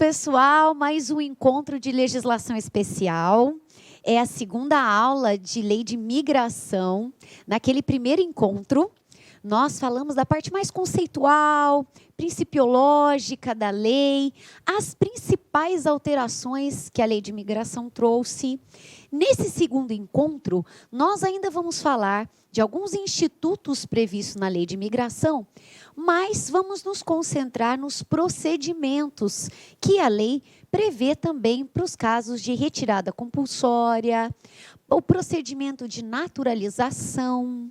pessoal, mais um encontro de legislação especial. É a segunda aula de lei de migração. Naquele primeiro encontro, nós falamos da parte mais conceitual, principiológica da lei, as principais alterações que a lei de migração trouxe. Nesse segundo encontro, nós ainda vamos falar de alguns institutos previstos na lei de migração, mas vamos nos concentrar nos procedimentos que a lei prevê também para os casos de retirada compulsória, o procedimento de naturalização,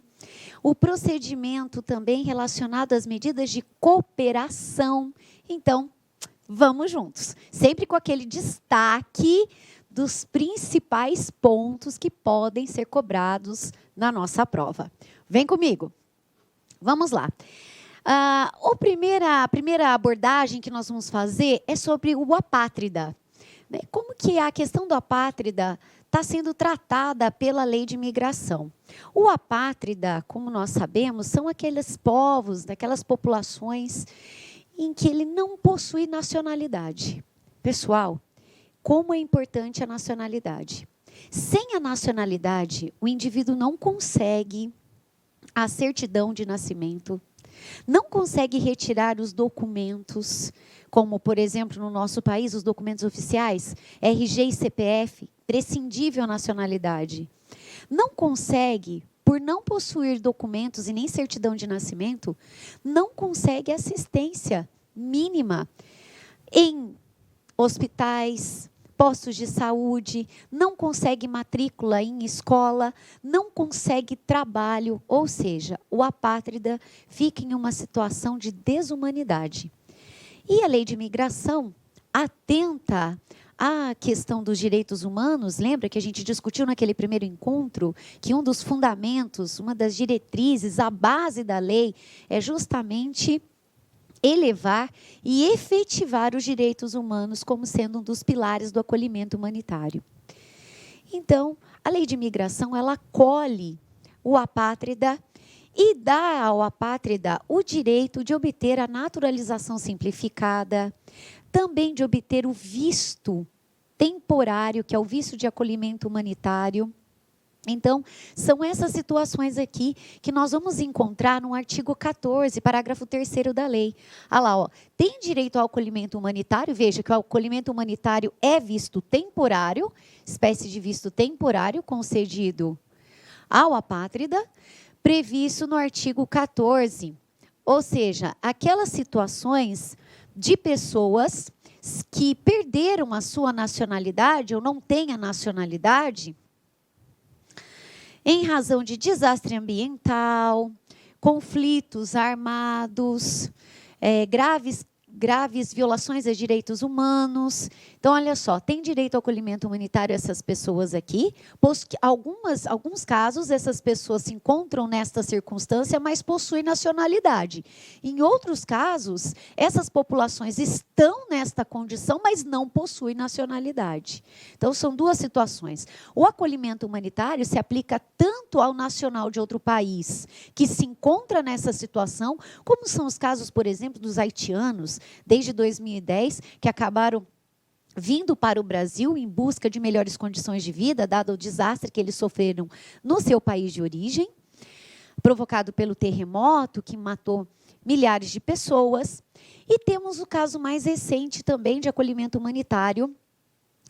o procedimento também relacionado às medidas de cooperação. Então, vamos juntos, sempre com aquele destaque dos principais pontos que podem ser cobrados na nossa prova. Vem comigo. Vamos lá. A primeira abordagem que nós vamos fazer é sobre o apátrida. Como que a questão do apátrida está sendo tratada pela lei de migração? O apátrida, como nós sabemos, são aqueles povos, daquelas populações em que ele não possui nacionalidade. Pessoal, como é importante a nacionalidade. Sem a nacionalidade, o indivíduo não consegue a certidão de nascimento, não consegue retirar os documentos, como, por exemplo, no nosso país, os documentos oficiais, RG e CPF, prescindível à nacionalidade. Não consegue, por não possuir documentos e nem certidão de nascimento, não consegue assistência mínima em hospitais, postos de saúde, não consegue matrícula em escola, não consegue trabalho, ou seja, o apátrida fica em uma situação de desumanidade. E a lei de migração atenta à questão dos direitos humanos. Lembra que a gente discutiu naquele primeiro encontro que um dos fundamentos, uma das diretrizes, a base da lei é justamente elevar e efetivar os direitos humanos como sendo um dos pilares do acolhimento humanitário. Então, a lei de migração, ela acolhe o apátrida e dá ao apátrida o direito de obter a naturalização simplificada, também de obter o visto temporário, que é o visto de acolhimento humanitário. Então, são essas situações aqui que nós vamos encontrar no artigo 14, parágrafo 3º da lei. Olha lá, ó, tem direito ao acolhimento humanitário, veja que o acolhimento humanitário é visto temporário, espécie de visto temporário concedido ao apátrida, previsto no artigo 14. Ou seja, aquelas situações de pessoas que perderam a sua nacionalidade ou não têm a nacionalidade, em razão de desastre ambiental, conflitos armados, graves violações a direitos humanos. Então, olha só, tem direito ao acolhimento humanitário essas pessoas aqui, pois que alguns casos essas pessoas se encontram nesta circunstância, mas possuem nacionalidade. Em outros casos, essas populações estão nesta condição, mas não possuem nacionalidade. Então, são duas situações. O acolhimento humanitário se aplica tanto ao nacional de outro país, que se encontra nessa situação, como são os casos, por exemplo, dos haitianos, desde 2010, que acabaram vindo para o Brasil em busca de melhores condições de vida, dado o desastre que eles sofreram no seu país de origem, provocado pelo terremoto que matou milhares de pessoas. E temos o caso mais recente também de acolhimento humanitário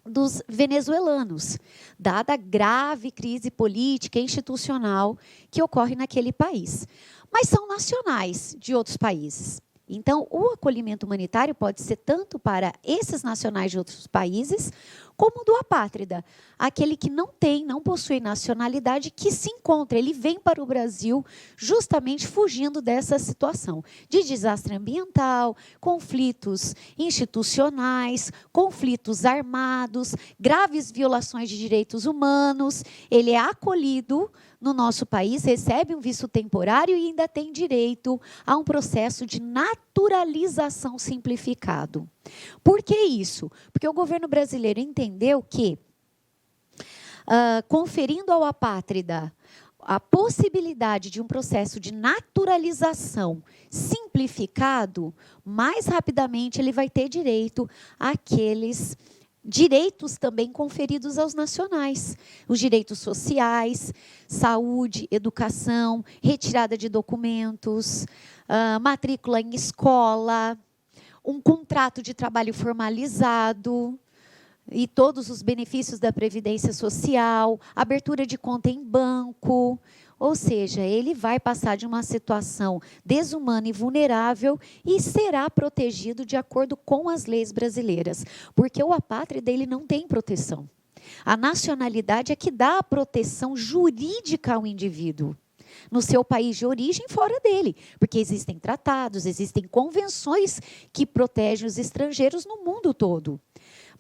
dos venezuelanos, dada a grave crise política e institucional que ocorre naquele país. Mas são nacionais de outros países. Então, o acolhimento humanitário pode ser tanto para esses nacionais de outros países, como do apátrida, aquele que não possui nacionalidade, que se encontra, ele vem para o Brasil justamente fugindo dessa situação de desastre ambiental, conflitos institucionais, conflitos armados, graves violações de direitos humanos. Ele é acolhido no nosso país, recebe um visto temporário e ainda tem direito a um processo de naturalização simplificado. Por que isso? Porque o governo brasileiro entendeu que, conferindo ao apátrida a possibilidade de um processo de naturalização simplificado, mais rapidamente ele vai ter direito àqueles direitos também conferidos aos nacionais. Os direitos sociais, saúde, educação, retirada de documentos, matrícula em escola, um contrato de trabalho formalizado e todos os benefícios da Previdência Social, abertura de conta em banco. Ou seja, ele vai passar de uma situação desumana e vulnerável e será protegido de acordo com as leis brasileiras, porque o apátrida ele não tem proteção. A nacionalidade é que dá a proteção jurídica ao indivíduo, no seu país de origem e fora dele, porque existem tratados, existem convenções que protegem os estrangeiros no mundo todo.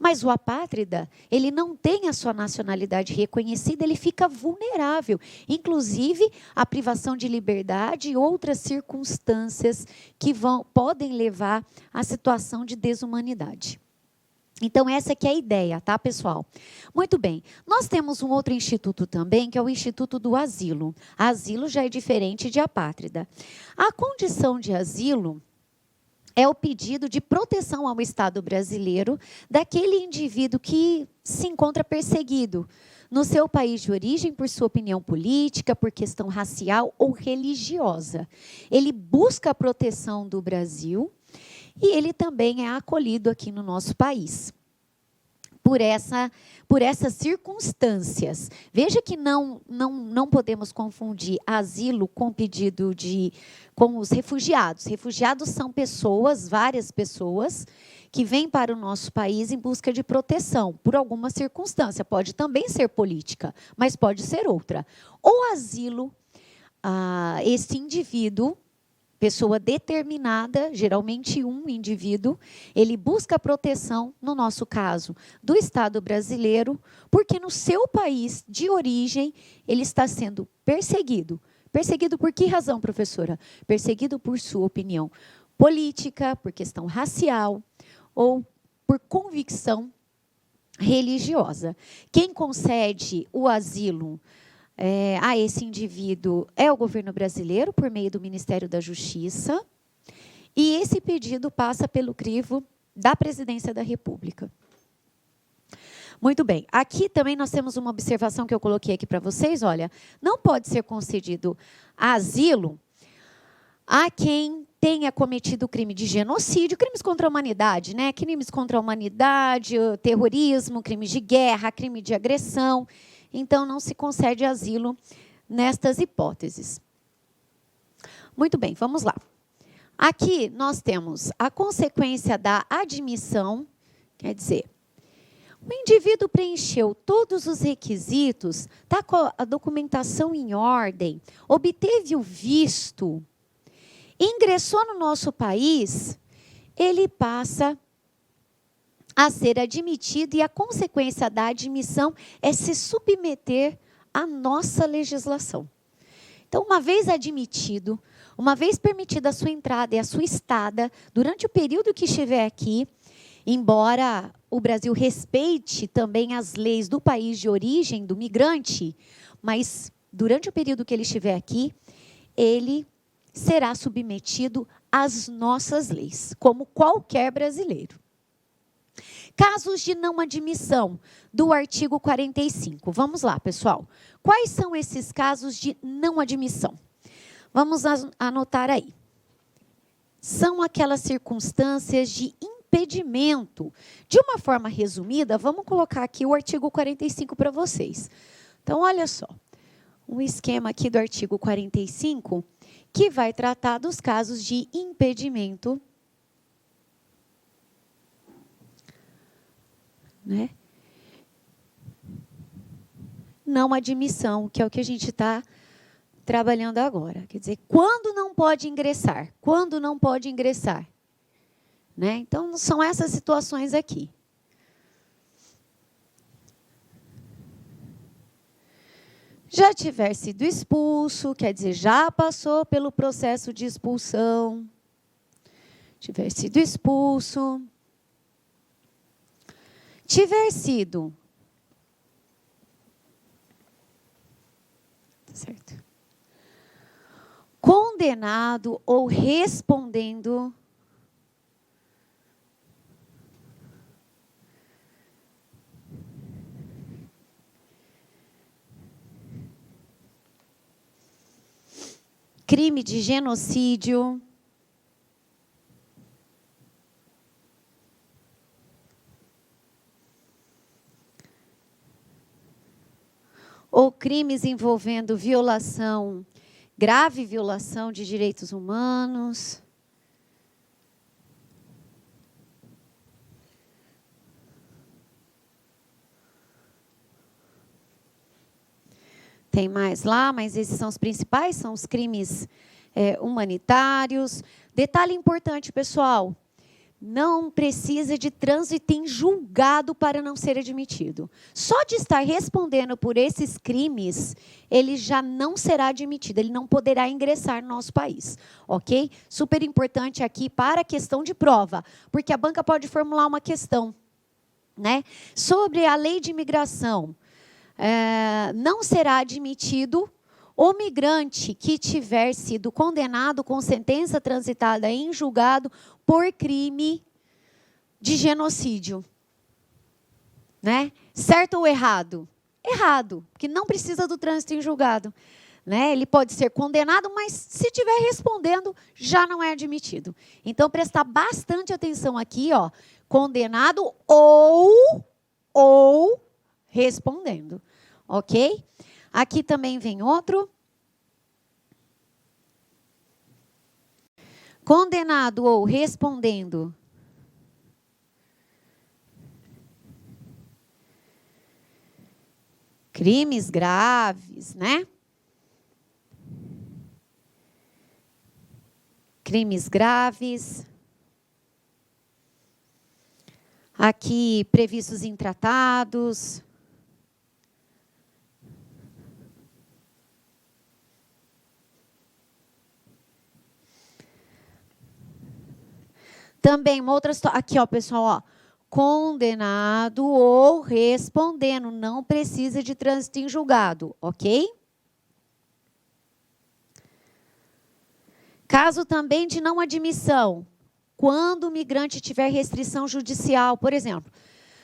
Mas o apátrida, ele não tem a sua nacionalidade reconhecida, ele fica vulnerável, inclusive a privação de liberdade e outras circunstâncias que podem levar à situação de desumanidade. Então, essa que é a ideia, tá, pessoal? Muito bem. Nós temos um outro instituto também, que é o Instituto do Asilo. Asilo já é diferente de apátrida. A condição de asilo é o pedido de proteção ao Estado brasileiro daquele indivíduo que se encontra perseguido no seu país de origem por sua opinião política, por questão racial ou religiosa. Ele busca a proteção do Brasil e ele também é acolhido aqui no nosso país. Por essas circunstâncias. Veja que não podemos confundir asilo com pedido com os refugiados. Refugiados são pessoas, várias pessoas, que vêm para o nosso país em busca de proteção, por alguma circunstância. Pode também ser política, mas pode ser outra. O asilo, esse indivíduo, pessoa determinada, geralmente um indivíduo, ele busca proteção, no nosso caso, do Estado brasileiro, porque no seu país de origem ele está sendo perseguido. Perseguido por que razão, professora? Perseguido por sua opinião política, por questão racial ou por convicção religiosa. Quem concede o asilo a esse indivíduo é o governo brasileiro, por meio do Ministério da Justiça, e esse pedido passa pelo crivo da Presidência da República. Muito bem, aqui também nós temos uma observação que eu coloquei aqui para vocês, olha, não pode ser concedido asilo a quem tenha cometido crime de genocídio, crimes contra a humanidade, né? Crimes contra a humanidade, terrorismo, crimes de guerra, crime de agressão. Então, não se concede asilo nestas hipóteses. Muito bem, vamos lá. Aqui nós temos a consequência da admissão, quer dizer, o indivíduo preencheu todos os requisitos, está com a documentação em ordem, obteve o visto, ingressou no nosso país, ele passa a ser admitido e a consequência da admissão é se submeter à nossa legislação. Então, uma vez admitido, uma vez permitida a sua entrada e a sua estada, durante o período que estiver aqui, embora o Brasil respeite também as leis do país de origem do migrante, mas durante o período que ele estiver aqui, ele será submetido às nossas leis, como qualquer brasileiro. Casos de não admissão do artigo 45. Vamos lá, pessoal. Quais são esses casos de não admissão? Vamos anotar aí. São aquelas circunstâncias de impedimento. De uma forma resumida, vamos colocar aqui o artigo 45 para vocês. Então, olha só. Um esquema aqui do artigo 45 que vai tratar dos casos de impedimento, né? Não admissão, que é o que a gente está trabalhando agora. Quer dizer, quando não pode ingressar? Quando não pode ingressar? Né? Então, são essas situações aqui. Já tiver sido expulso, quer dizer, já passou pelo processo de expulsão. Tiver sido expulso. Tiver sido certo? Condenado ou respondendo crime de genocídio, ou crimes envolvendo violação, grave violação de direitos humanos. Tem mais lá, mas esses são os principais, são os crimes humanitários. Detalhe importante, pessoal, não precisa de trânsito em julgado para não ser admitido. Só de estar respondendo por esses crimes, ele já não será admitido, ele não poderá ingressar no nosso país, ok? Super importante aqui para a questão de prova, porque a banca pode formular uma questão, né? Sobre a lei de imigração. Não será admitido o migrante que tiver sido condenado com sentença transitada em julgado por crime de genocídio. Né? Certo ou errado? Errado, porque não precisa do trânsito em julgado. Né? Ele pode ser condenado, mas se estiver respondendo, já não é admitido. Então, prestar bastante atenção aqui, ó, condenado ou respondendo. Ok? Aqui também vem outro. Condenado ou respondendo. Crimes graves, né? Crimes graves. Aqui, previstos em tratados. Também uma outra situação, aqui ó, pessoal, ó, condenado ou respondendo, não precisa de trânsito em julgado, ok? Caso também de não admissão, quando o migrante tiver restrição judicial, por exemplo,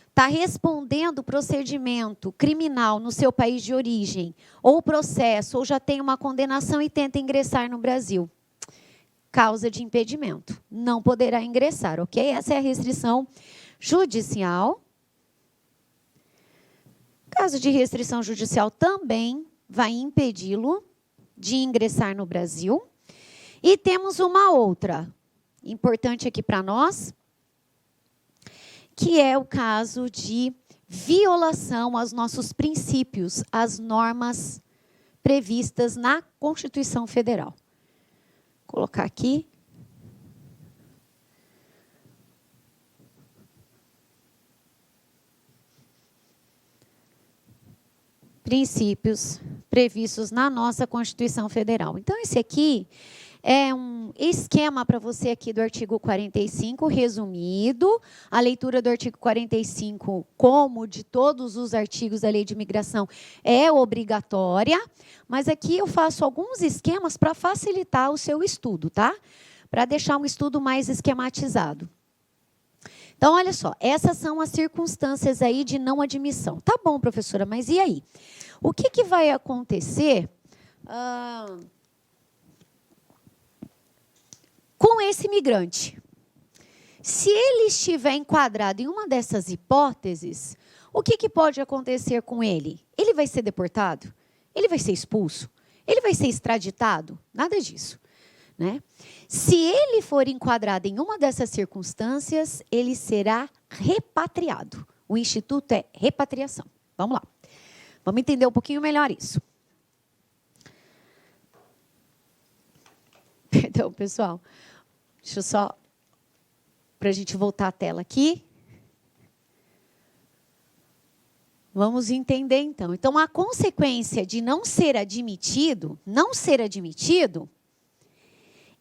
está respondendo procedimento criminal no seu país de origem, ou processo, ou já tem uma condenação e tenta ingressar no Brasil. Causa de impedimento. Não poderá ingressar, ok? Essa é a restrição judicial. Caso de restrição judicial também vai impedi-lo de ingressar no Brasil. E temos uma outra, importante aqui para nós, que é o caso de violação aos nossos princípios, às normas previstas na Constituição Federal. Vou colocar aqui. Princípios previstos na nossa Constituição Federal. Então, esse aqui é um esquema para você aqui do artigo 45, resumido. A leitura do artigo 45, como de todos os artigos da Lei de Imigração, é obrigatória. Mas aqui eu faço alguns esquemas para facilitar o seu estudo, tá? Para deixar um estudo mais esquematizado. Então, olha só, essas são as circunstâncias aí de não admissão. Tá bom, professora, mas e aí? O que vai acontecer com esse migrante? Se ele estiver enquadrado em uma dessas hipóteses, o que pode acontecer com ele? Ele vai ser deportado? Ele vai ser expulso? Ele vai ser extraditado? Nada disso. Né? Se ele for enquadrado em uma dessas circunstâncias, ele será repatriado. O instituto é repatriação. Vamos lá. Vamos entender um pouquinho melhor isso. Perdão, pessoal. Deixa eu só... Para a gente voltar à tela aqui. Vamos entender, então. Então, a consequência de não ser admitido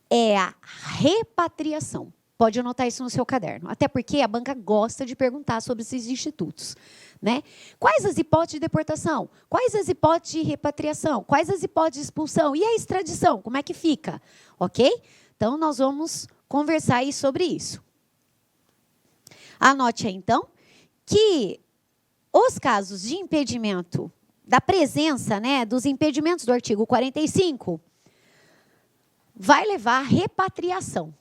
é a repatriação. Pode anotar isso no seu caderno. Até porque a banca gosta de perguntar sobre esses institutos, né? Quais as hipóteses de deportação? Quais as hipóteses de repatriação? Quais as hipóteses de expulsão? E a extradição? Como é que fica? Ok? Então, nós vamos conversar aí sobre isso. Anote aí, então, que os casos de impedimento da presença, né, dos impedimentos do artigo 45, vai levar à repatriação.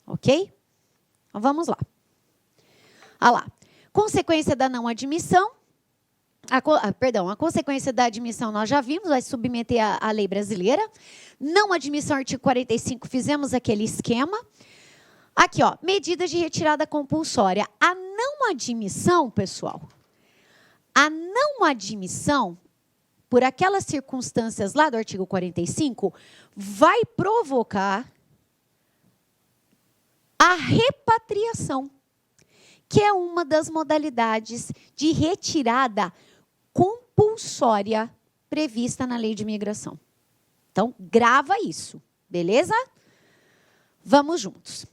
Ok? Então, vamos lá. Olha lá. Consequência da não admissão. A consequência da admissão nós já vimos, vai submeter à lei brasileira. Não admissão, artigo 45, fizemos aquele esquema. Aqui, ó, medidas de retirada compulsória. A não admissão, pessoal, a não admissão, por aquelas circunstâncias lá do artigo 45, vai provocar a repatriação, que é uma das modalidades de retirada compulsória prevista na lei de imigração. Então, grava isso, beleza? Vamos juntos.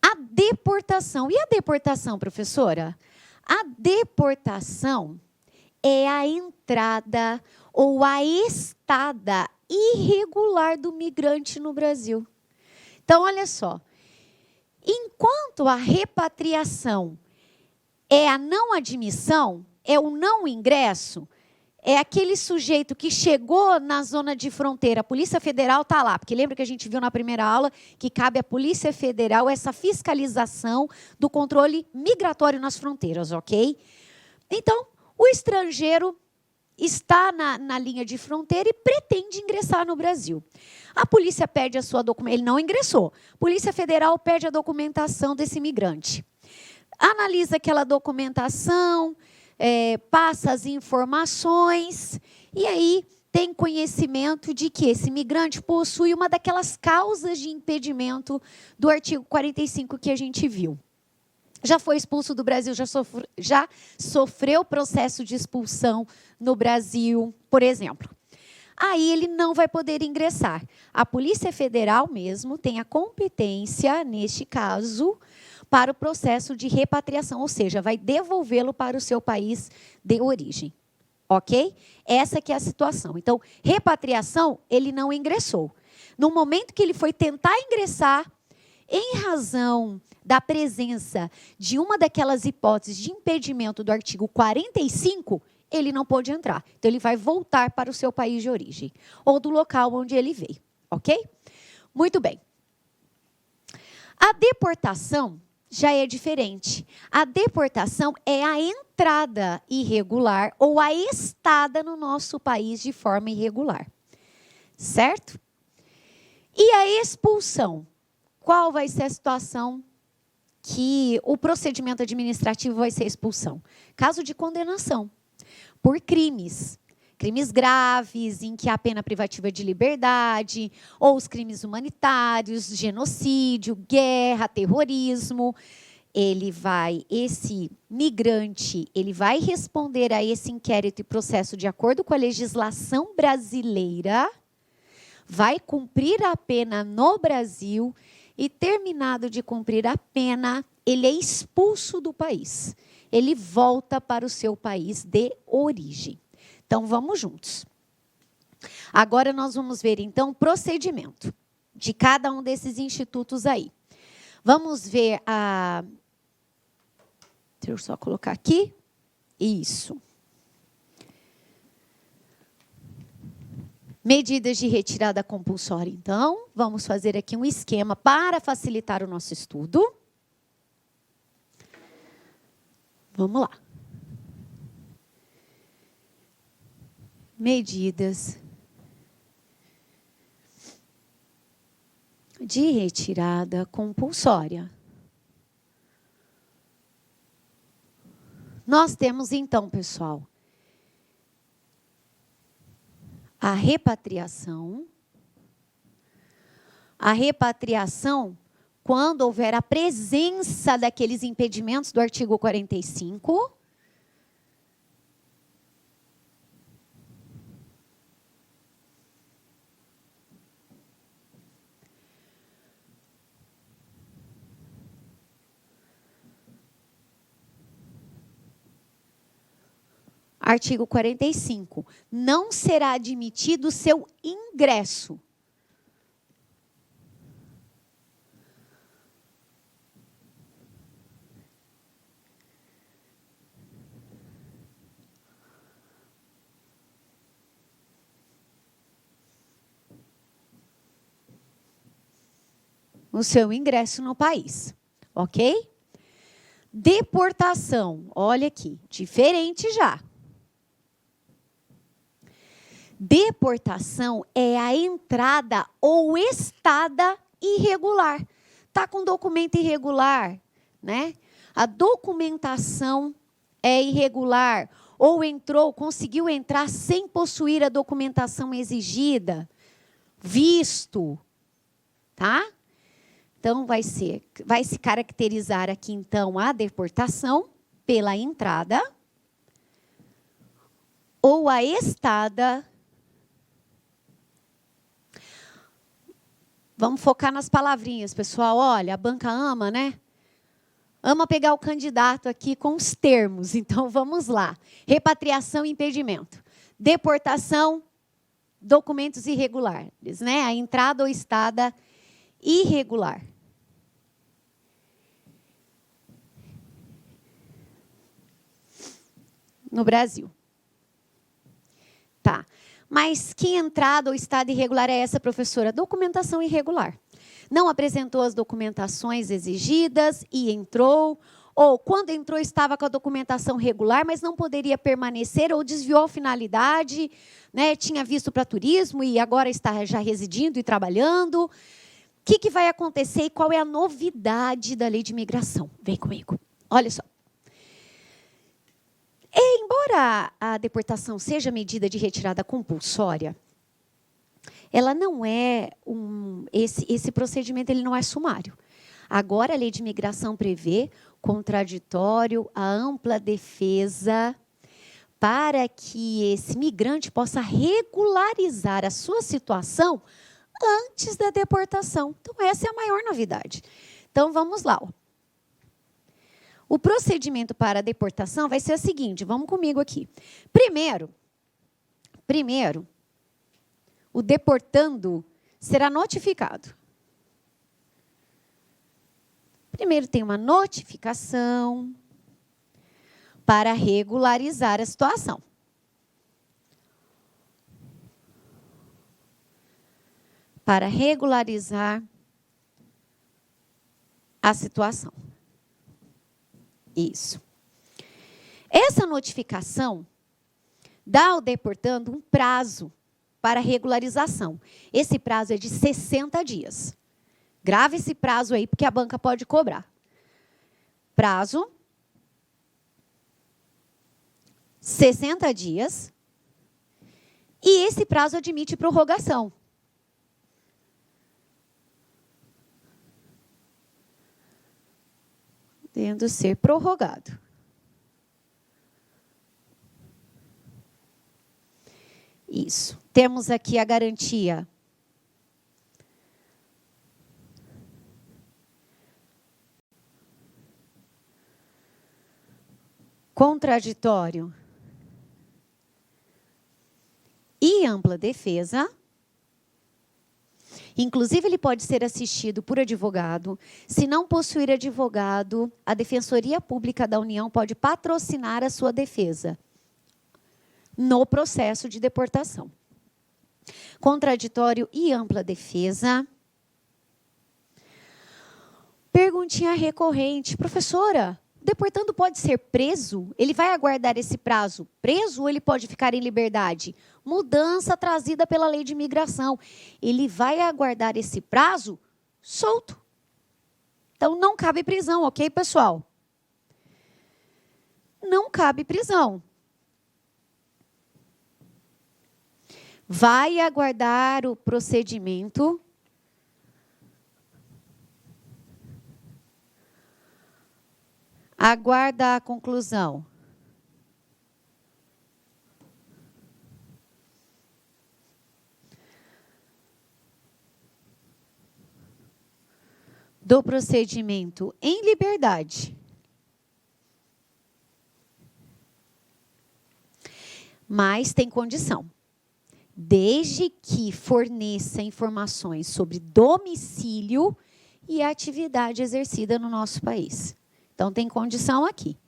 A deportação. E a deportação, professora? A deportação é a entrada ou a estada irregular do migrante no Brasil. Então, olha só. Enquanto a repatriação é a não admissão, é o não ingresso, é aquele sujeito que chegou na zona de fronteira, a Polícia Federal está lá, porque lembra que a gente viu na primeira aula que cabe à Polícia Federal essa fiscalização do controle migratório nas fronteiras, ok? Então, o estrangeiro está na linha de fronteira e pretende ingressar no Brasil. A polícia pede a sua documentação, ele não ingressou. A Polícia Federal pede a documentação desse imigrante. Analisa aquela documentação, passa as informações e aí tem conhecimento de que esse imigrante possui uma daquelas causas de impedimento do artigo 45 que a gente viu. Já foi expulso do Brasil, já sofreu processo de expulsão no Brasil, por exemplo. Aí ele não vai poder ingressar. A Polícia Federal mesmo tem a competência, neste caso, para o processo de repatriação, ou seja, vai devolvê-lo para o seu país de origem. Ok? Essa que é a situação. Então, repatriação, ele não ingressou. No momento que ele foi tentar ingressar, em razão da presença de uma daquelas hipóteses de impedimento do artigo 45, ele não pôde entrar. Então, ele vai voltar para o seu país de origem, ou do local onde ele veio, ok? Muito bem. A deportação já é diferente. A deportação é a entrada irregular ou a estada no nosso país de forma irregular, certo? E a expulsão? Qual vai ser a situação que o procedimento administrativo vai ser expulsão? Caso de condenação por crimes. Crimes graves, em que há pena privativa de liberdade, ou os crimes humanitários, genocídio, guerra, terrorismo. Esse migrante, ele vai responder a esse inquérito e processo de acordo com a legislação brasileira, vai cumprir a pena no Brasil e, terminado de cumprir a pena, ele é expulso do país. Ele volta para o seu país de origem. Então, vamos juntos. Agora, nós vamos ver, então, o procedimento de cada um desses institutos aí. Vamos ver a... Deixa eu só colocar aqui. Isso. Medidas de retirada compulsória, então. Vamos fazer aqui um esquema para facilitar o nosso estudo. Vamos lá. Medidas de retirada compulsória. Nós temos, então, pessoal, a repatriação. A repatriação, quando houver a presença daqueles impedimentos do artigo 45. Artigo 45. Não será admitido seu ingresso. O seu ingresso no país, ok? Deportação, olha aqui, diferente já. Deportação é a entrada ou estada irregular. Tá com documento irregular, né? A documentação é irregular ou conseguiu entrar sem possuir a documentação exigida, visto, tá? Então, vai se caracterizar aqui, então, a deportação pela entrada ou a estada. Vamos focar nas palavrinhas, pessoal. Olha, a banca ama, né? Ama pegar o candidato aqui com os termos. Então, vamos lá. Repatriação e impedimento. Deportação, documentos irregulares, né? A entrada ou estada irregular. No Brasil. Tá. Mas que entrada ou estado irregular é essa, professora? Documentação irregular. Não apresentou as documentações exigidas e entrou, ou quando entrou estava com a documentação regular, mas não poderia permanecer ou desviou a finalidade, né? Tinha visto para turismo e agora está já residindo e trabalhando. O que vai acontecer e qual é a novidade da lei de imigração? Vem comigo. Olha só. Embora a deportação seja medida de retirada compulsória, ela não é esse procedimento ele não é sumário. Agora a lei de imigração prevê contraditório, a ampla defesa, para que esse migrante possa regularizar a sua situação antes da deportação. Então, essa é a maior novidade. Então, vamos lá. O procedimento para a deportação vai ser o seguinte, vamos comigo aqui. Primeiro, o deportando será notificado. Primeiro tem uma notificação para regularizar a situação. Para regularizar a situação. Isso. Essa notificação dá ao deportando um prazo para regularização. Esse prazo é de 60 dias. Grave esse prazo aí, porque a banca pode cobrar. Prazo, 60 dias. E esse prazo admite prorrogação. Tendo ser prorrogado. Isso. Temos aqui a garantia. Contraditório e ampla defesa. Inclusive, ele pode ser assistido por advogado. Se não possuir advogado, a Defensoria Pública da União pode patrocinar a sua defesa no processo de deportação. Contraditório e ampla defesa. Perguntinha recorrente. Professora, o deportando pode ser preso? Ele vai aguardar esse prazo preso ou ele pode ficar em liberdade? Mudança trazida pela lei de imigração. Ele vai aguardar esse prazo solto. Então, não cabe prisão, ok, pessoal? Não cabe prisão. Vai aguardar o procedimento. Aguarda a conclusão. Do procedimento em liberdade. Mas tem condição. Desde que forneça informações sobre domicílio e atividade exercida no nosso país. Então, tem condição aqui,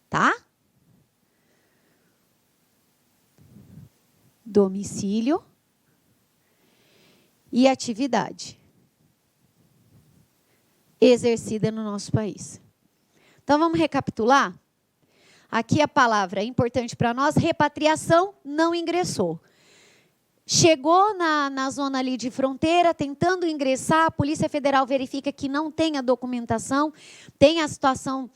tá? Domicílio e atividade exercida no nosso país. Então, vamos recapitular? Aqui a palavra importante para nós, repatriação, não ingressou. Chegou na zona ali de fronteira, tentando ingressar, a Polícia Federal verifica que não tem a documentação, tem a situação,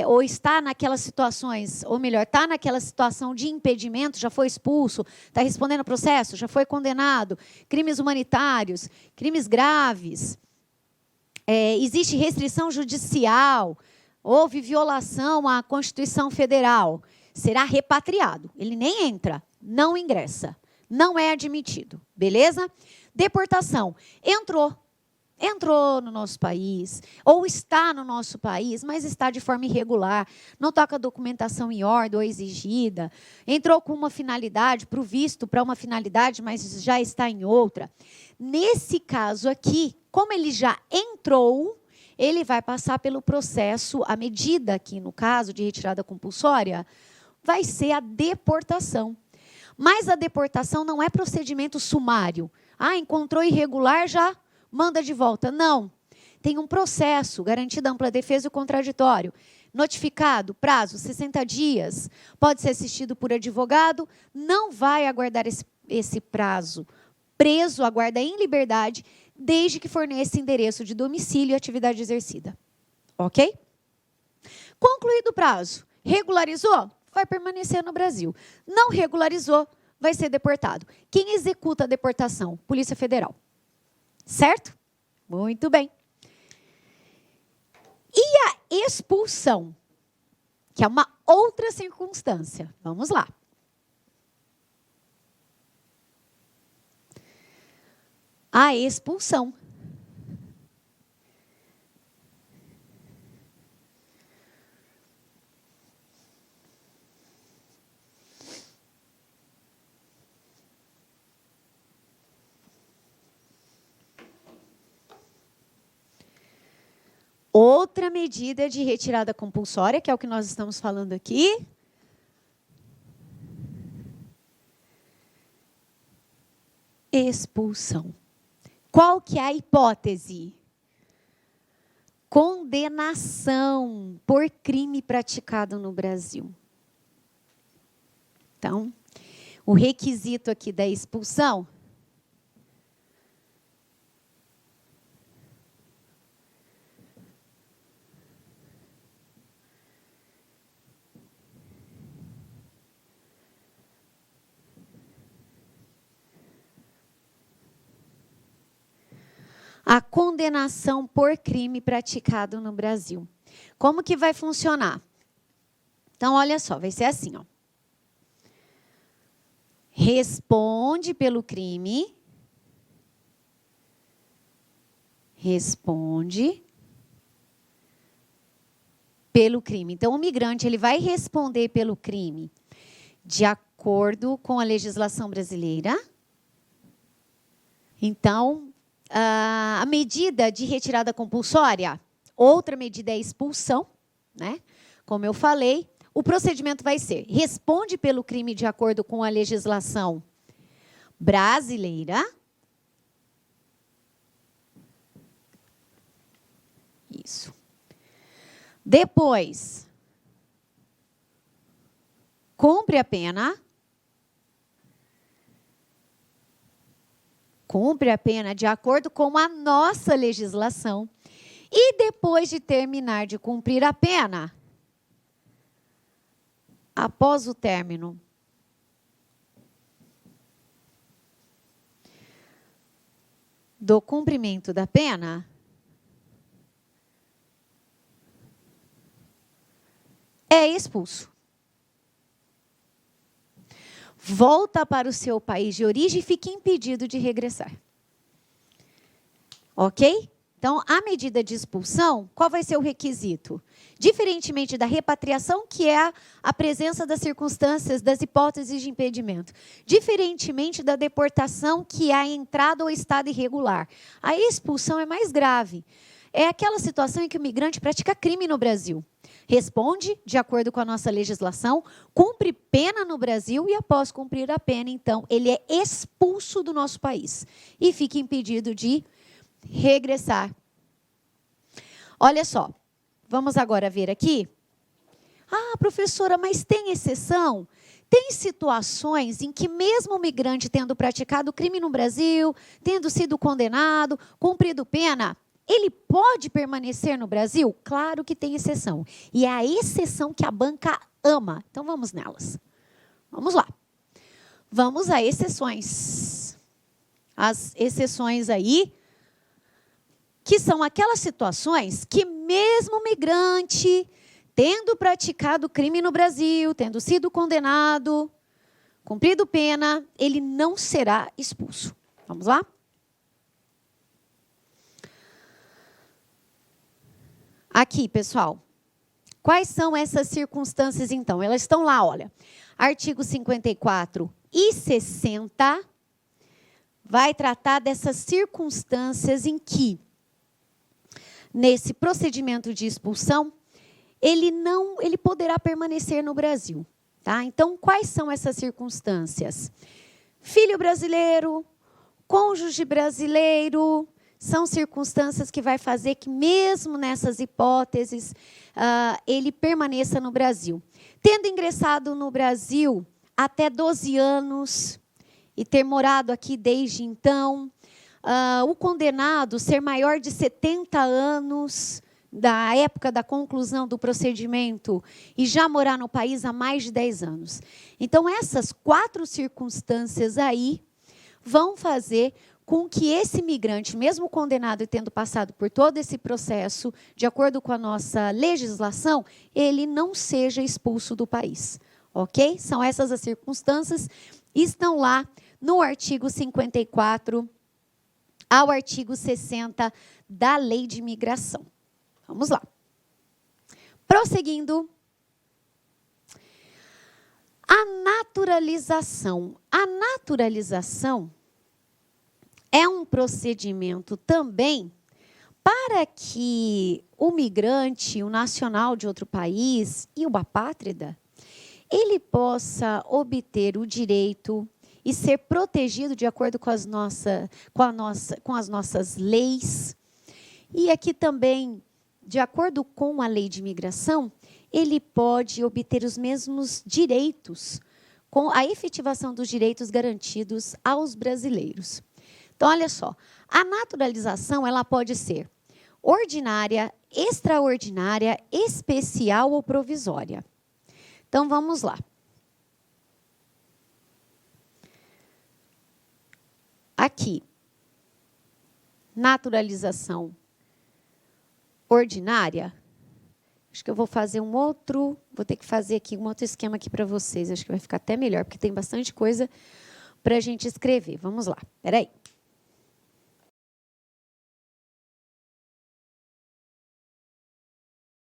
ou está naquelas situações, ou melhor, está naquela situação de impedimento, já foi expulso, está respondendo processo, já foi condenado, crimes humanitários, crimes graves, existe restrição judicial, houve violação à Constituição Federal, será repatriado. Ele nem entra, não ingressa. Não é admitido, beleza? Deportação. Entrou no nosso país, ou está no nosso país, mas está de forma irregular, não está com a documentação em ordem ou exigida, entrou com uma finalidade, para o visto, para uma finalidade, mas já está em outra. Nesse caso aqui, como ele já entrou, ele vai passar pelo processo, a medida aqui, no caso de retirada compulsória, vai ser a deportação. Mas a deportação não é procedimento sumário. Encontrou irregular, já manda de volta. Não. Tem um processo, garantida ampla defesa e o contraditório. Notificado, prazo, 60 dias. Pode ser assistido por advogado. Não vai aguardar esse prazo. Preso, aguarda em liberdade, desde que forneça endereço de domicílio e atividade exercida. Ok? Concluído o prazo. Regularizou? Vai permanecer no Brasil. Não regularizou, vai ser deportado. Quem executa a deportação? Polícia Federal. Certo? Muito bem. E a expulsão? Que é uma outra circunstância. Vamos lá. A expulsão. Outra medida de retirada compulsória, que é o que nós estamos falando aqui. Expulsão. Qual que é a hipótese? Condenação por crime praticado no Brasil. Então, o requisito aqui da expulsão a condenação por crime praticado no Brasil. Como que vai funcionar? Então, olha só, vai ser assim, ó. Responde pelo crime. Responde pelo crime. Então, o migrante ele vai responder pelo crime de acordo com a legislação brasileira. Então, a medida de retirada compulsória, outra medida é a expulsão, né? Como eu falei, o procedimento vai ser: responde pelo crime de acordo com a legislação brasileira. Isso. Depois, cumpre a pena. Cumpre a pena de acordo com a nossa legislação. E depois de terminar de cumprir a pena, após o término do cumprimento da pena, é expulso. Volta para o seu país de origem e fica impedido de regressar. Ok? Então, a medida de expulsão, qual vai ser o requisito? Diferentemente da repatriação, que é a presença das circunstâncias, das hipóteses de impedimento. Diferentemente da deportação, que é a entrada ou estado irregular. A expulsão é mais grave. É aquela situação em que o migrante pratica crime no Brasil. Responde, de acordo com a nossa legislação, cumpre pena no Brasil e, após cumprir a pena, então, ele é expulso do nosso país e fica impedido de regressar. Olha só, vamos agora ver aqui. Ah, professora, mas tem exceção? Tem situações em que mesmo o migrante tendo praticado crime no Brasil, tendo sido condenado, cumprido pena, ele pode permanecer no Brasil? Claro que tem exceção. E é a exceção que a banca ama. Então vamos nelas. Vamos lá. Vamos a exceções. As exceções aí, que são aquelas situações que mesmo o migrante, tendo praticado crime no Brasil, tendo sido condenado, cumprido pena, ele não será expulso. Vamos lá? Aqui, pessoal, quais são essas circunstâncias, então? Elas estão lá, olha. Artigo 54 e 60 vai tratar dessas circunstâncias em que, nesse procedimento de expulsão, ele poderá permanecer no Brasil. Tá? Então, quais são essas circunstâncias? Filho brasileiro, cônjuge brasileiro, são circunstâncias que vai fazer que, mesmo nessas hipóteses, ele permaneça no Brasil. Tendo ingressado no Brasil até 12 anos e ter morado aqui desde então, o condenado ser maior de 70 anos, da época da conclusão do procedimento, e já morar no país há mais de 10 anos. Então, essas 4 circunstâncias aí vão fazer com que esse migrante, mesmo condenado e tendo passado por todo esse processo, de acordo com a nossa legislação, ele não seja expulso do país. Ok? São essas as circunstâncias, estão lá no artigo 54 ao artigo 60 da Lei de Imigração. Vamos lá. Prosseguindo. A naturalização. A naturalização é um procedimento também para que o migrante, o nacional de outro país e o apátrida, ele possa obter o direito e ser protegido de acordo com as nossas leis. E aqui também, de acordo com a Lei de Imigração, ele pode obter os mesmos direitos, com a efetivação dos direitos garantidos aos brasileiros. Então, olha só, a naturalização ela pode ser ordinária, extraordinária, especial ou provisória. Então, vamos lá. Aqui, naturalização ordinária. Acho que eu vou fazer vou ter que fazer aqui um outro esquema aqui para vocês. Acho que vai ficar até melhor, porque tem bastante coisa para a gente escrever. Vamos lá, espera aí.